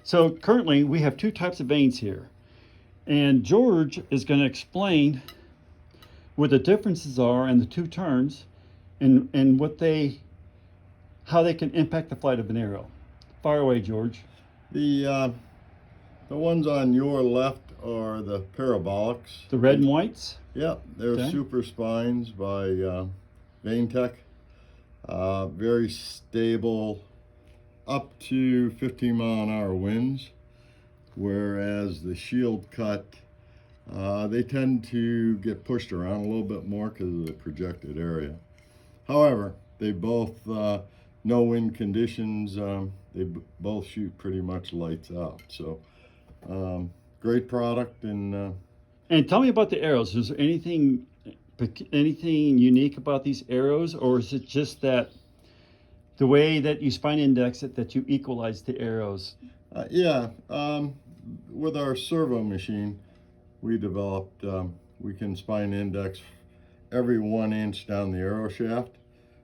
So currently we have two types of vanes here. And George is going to explain what the differences are in the two turns and how they can impact the flight of an arrow. Fire away, George. The ones on your left are the parabolics. The red and whites? Yep, they're Okay. super spines by VaneTech. Very stable, up to 15-mile-an-hour winds. Whereas the shield cut, they tend to get pushed around a little bit more because of the projected area. However, they both, no wind conditions, they both shoot pretty much lights out. So, great product. And tell me about the arrows. Is there anything unique about these arrows, or is it just that the way that you spine index it, that you equalize the arrows? With our servo machine, we developed, we can spine index every 1 inch down the arrow shaft.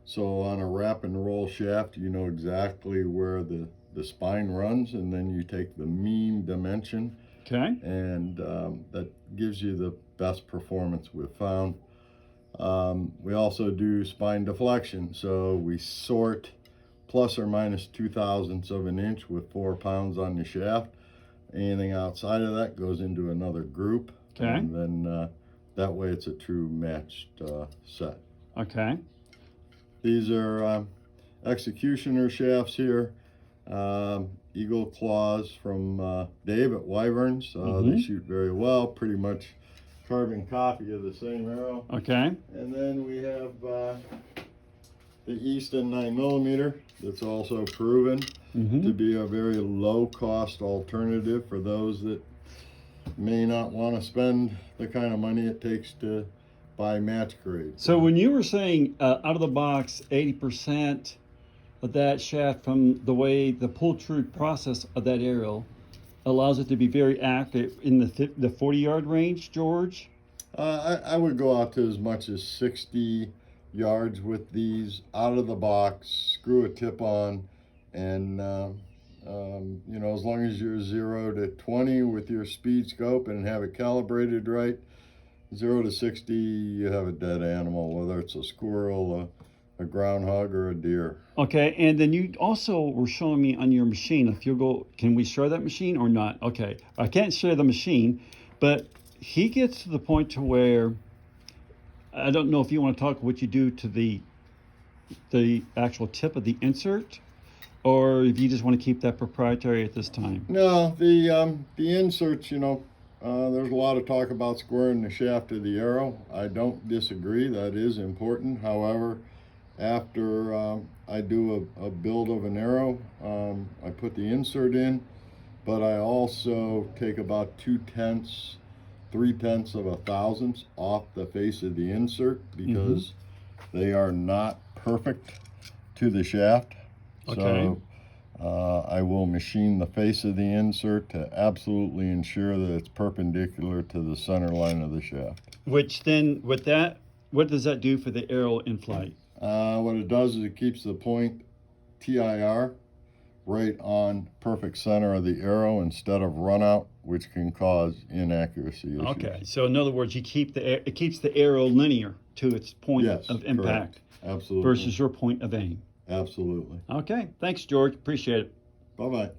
So on a wrap and roll shaft, you know exactly where the spine runs, and then you take the mean dimension. Okay. And that gives you the best performance we've found. We also do spine deflection. So we sort plus or minus 0.02 of an inch with 4 pounds on the shaft. Anything outside of that goes into another group. Okay. And then that way it's a true matched set. Okay. These are executioner shafts here. Eagle claws from Dave at Wyverns. They shoot very well, pretty much carbon copy of the same arrow. Okay. And then we have the Easton 9mm that's also proven to be a very low cost alternative for those that may not want to spend the kind of money it takes to buy match grade. So when you were saying out of the box 80% of that shaft, from the way the pull-through process of that arrow allows it to be very accurate in the 40-yard range, George? I would go out to as much as 60 yards with these out of the box, screw a tip on, and you know, as long as you're 0 to 20 with your speed scope and have it calibrated right, 0 to 60, you have a dead animal, whether it's a squirrel, a groundhog, or a deer. Okay, and then you also were showing me on your machine, if you go, can we share that machine or not? Okay, I can't share the machine, but he gets to the point to where, I don't know if you want to talk what you do to the actual tip of the insert, or if you just want to keep that proprietary at this time. No, the inserts, you know, there's a lot of talk about squaring the shaft of the arrow. I don't disagree, that is important. However, after I do a build of an arrow, I put the insert in, but I also take about 0.2, 0.3 of a thousandth off the face of the insert because they are not perfect to the shaft. Okay. So I will machine the face of the insert to absolutely ensure that it's perpendicular to the center line of the shaft. Which then, with that, what does that do for the arrow in flight? What it does is it keeps the point TIR right on perfect center of the arrow instead of run out, which can cause inaccuracy issues. Okay, so in other words, it keeps the arrow linear to its point of impact. Correct. Absolutely. Versus your point of aim. Absolutely. Okay, thanks, George. Appreciate it. Bye-bye.